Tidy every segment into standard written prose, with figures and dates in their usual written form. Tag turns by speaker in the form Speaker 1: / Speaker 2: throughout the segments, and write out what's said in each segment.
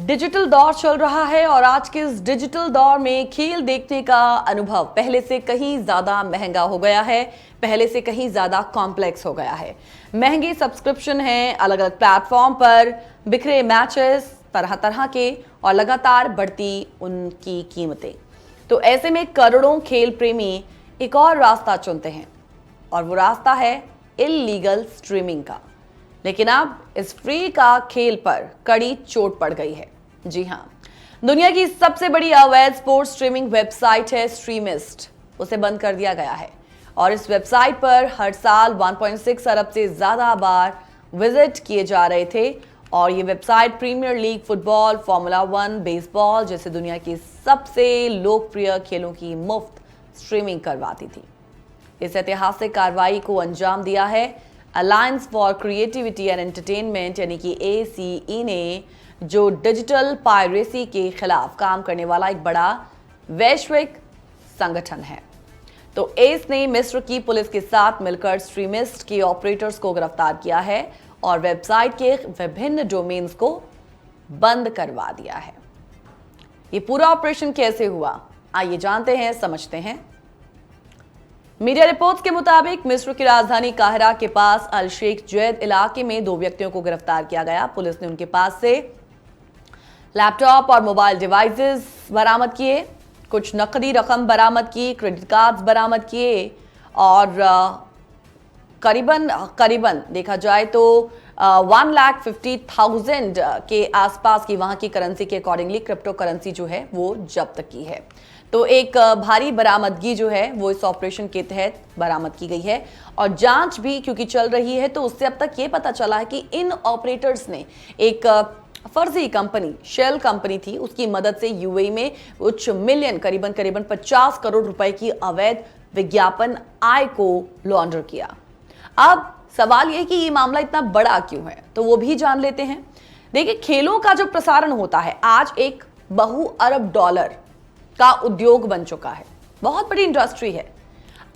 Speaker 1: Digital दौर चल रहा है और आज के इस डिजिटल दौर में खेल देखने का अनुभव पहले से कहीं ज्यादा महंगा हो गया है, पहले से कहीं ज्यादा कॉम्प्लेक्स हो गया है। महंगे सब्सक्रिप्शन हैं, अलग अलग प्लेटफॉर्म पर बिखरे मैचेस तरह तरह के और लगातार बढ़ती उनकी कीमतें। तो ऐसे में करोड़ों खेल प्रेमी एक और रास्ता चुनते हैं और वो रास्ता है इल्लीगल स्ट्रीमिंग का। लेकिन अब इस फ्री का खेल पर कड़ी चोट पड़ गई है। जी हां, दुनिया की सबसे बड़ी अवैध स्पोर्ट्स स्ट्रीमिंग वेबसाइट है स्ट्रीमिस्ट, उसे बंद कर दिया गया है और इस वेबसाइट पर हर साल 1.6 अरब से ज्यादा बार विजिट किए जा रहे थे और ये website premier league football, formula 1, baseball जैसे दुनिया की सबसे लोकप्रिय खेलों की मुफ्त स्ट्रीमिंग करवाती थी। इस ऐतिहासिक कार्रवाई को अंजाम दिया है alliance for creativity and entertainment यानी कि ACE ने, जो डिजिटल पायरेसी के खिलाफ काम करने वाला एक बड़ा वैश्विक संगठन है। तो एस ने मिस्र की पुलिस के साथ मिलकर स्ट्रीमिस्ट के ऑपरेटर्स को गिरफ्तार किया है और वेबसाइट के विभिन्न डोमेन्स को बंद करवा दिया है। ये पूरा ऑपरेशन कैसे हुआ, आइए जानते हैं, समझते हैं। मीडिया रिपोर्ट्स के मुताबिक मिस्र की राजधानी काहिरा के पास अल शेख जैद इलाके में 2 व्यक्तियों को गिरफ्तार किया गया। पुलिस ने उनके पास से लैपटॉप और मोबाइल डिवाइसेस बरामद किए, कुछ नकदी रकम बरामद की, क्रेडिट कार्ड्स बरामद किए और करीबन देखा जाए तो 1,50,000 के आसपास की वहां की करेंसी के अकॉर्डिंगली क्रिप्टो करेंसी जो है वो जब्त की है। तो एक भारी बरामदगी जो है वो इस ऑपरेशन के तहत बरामद की गई है और जांच भी क्योंकि चल रही है तो उससे अब तक ये पता चला है कि इन ऑपरेटर्स ने एक फर्जी कंपनी, शेल कंपनी थी, उसकी मदद से यूएई में कुछ मिलियन करीबन 50 करोड़ रुपए की अवैध विज्ञापन आय को लॉन्डर किया। अब सवाल यह कि ये मामला इतना बड़ा क्यों है, तो वो भी जान लेते हैं। देखिए, खेलों का जो प्रसारण होता है आज एक बहु अरब डॉलर का उद्योग बन चुका है, बहुत बड़ी इंडस्ट्री है।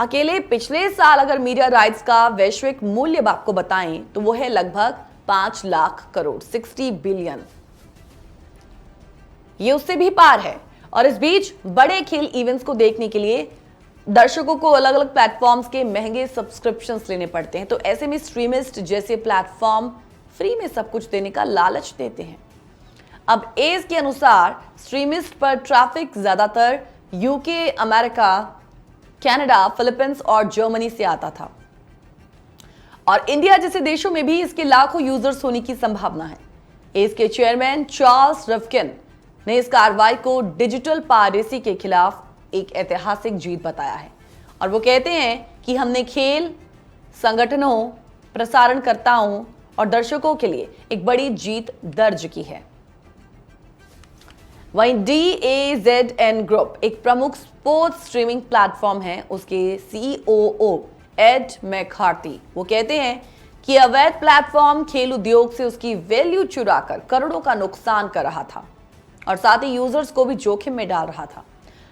Speaker 1: अकेले पिछले साल अगर मीडिया राइट्स का वैश्विक मूल्य आपको बताएं तो वो है लगभग 5 लाख करोड़, 60 बिलियन। ये उससे भी पार है और इस बीच बड़े खेल इवेंट्स को देखने के लिए दर्शकों को अलग अलग प्लेटफॉर्म्स के महंगे सब्सक्रिप्शंस लेने पड़ते हैं। तो ऐसे में स्ट्रीमिस्ट जैसे प्लेटफॉर्म फ्री में सब कुछ देने का लालच देते हैं। अब एज के अनुसार स्ट्रीमिस्ट पर ट्रैफिक ज्यादातर यूके, अमेरिका, कनाडा, फिलीपींस और जर्मनी से आता था और इंडिया जैसे देशों में भी इसके लाखों यूजर्स होने की संभावना है। एज के चेयरमैन चार्ल्स रिफकिन ने इस कार्रवाई को डिजिटल पायरेसी के खिलाफ एक ऐतिहासिक जीत बताया है और वो कहते हैं कि हमने खेल संगठनों, प्रसारणकर्ताओं और दर्शकों के लिए एक बड़ी जीत दर्ज की है। वहीं DAZN ग्रुप एक प्रमुख स्पोर्ट्स स्ट्रीमिंग प्लेटफॉर्म है, उसके COO एड मैककार्थी वो कहते हैं कि अवैध प्लेटफॉर्म खेल उद्योग से उसकी वैल्यू चुराकर करोड़ों का नुकसान कर रहा था और साथ ही यूजर्स को भी जोखिम में डाल रहा था।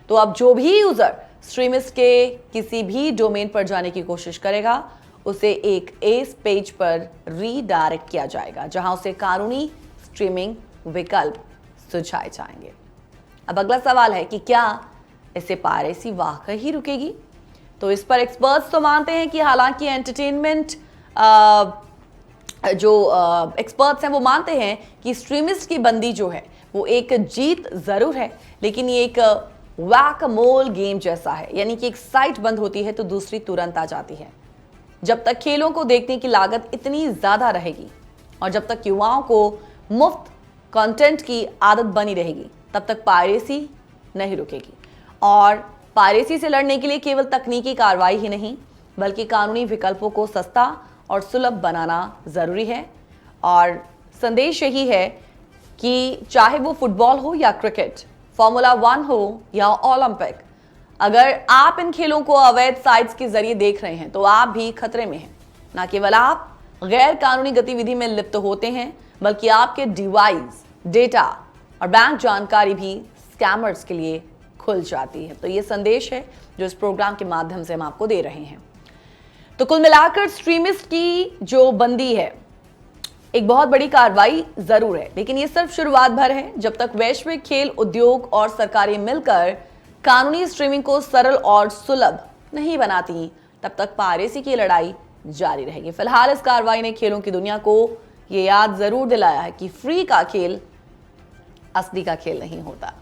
Speaker 1: तो अब जो भी यूजर स्ट्रीमिस्ट के किसी भी डोमेन पर जाने की कोशिश करेगा उसे एक एस पेज पर रीडायरेक्ट किया जाएगा जहां उसे कानूनी स्ट्रीमिंग विकल्प सुझाए जाएंगे। अब अगला सवाल है कि क्या इससे पायरेसी वाकई ही रुकेगी? तो इस पर एक्सपर्ट्स तो मानते हैं कि हालांकि एंटरटेनमेंट जो एक्सपर्ट्स हैं वो मानते हैं कि स्ट्रीमिस्ट की बंदी जो है वो एक जीत जरूर है, लेकिन ये एक वैक-अ-मोल गेम जैसा है, यानी कि एक साइट बंद होती है तो दूसरी तुरंत आ जाती है। जब तक खेलों को देखने की लागत इतनी ज्यादा रहेगी और जब तक युवाओं को मुफ्त कंटेंट की आदत बनी रहेगी तब तक पायरेसी नहीं रुकेगी। और पायरेसी से लड़ने के लिए केवल तकनीकी कार्रवाई ही नहीं बल्कि कानूनी विकल्पों को सस्ता और सुलभ बनाना जरूरी है। और संदेश यही है कि चाहे वो फुटबॉल हो या क्रिकेट, फॉर्मूला 1 हो या ओलंपिक, अगर आप इन खेलों को अवैध साइट्स के जरिए देख रहे हैं तो आप भी खतरे में हैं। ना केवल आप गैर कानूनी गतिविधि में लिप्त होते हैं बल्कि आपके डिवाइस, डेटा और बैंक जानकारी भी स्कैमर्स के लिए खुल जाती है। तो ये संदेश है जो इस प्रोग्राम के माध्यम से हम आपको दे रहे हैं। तो कुल मिलाकर स्ट्रीमिस्ट की जो बंदी है एक बहुत बड़ी कार्रवाई जरूर है, लेकिन ये सिर्फ शुरुआत भर है। जब तक वैश्विक खेल उद्योग और सरकारें मिलकर कानूनी स्ट्रीमिंग को सरल और सुलभ नहीं बनाती, तब तक पायरेसी की लड़ाई जारी रहेगी। फिलहाल इस कार्रवाई ने खेलों की दुनिया को ये याद जरूर दिलाया है कि फ्री का खेल असली का खेल नहीं होता।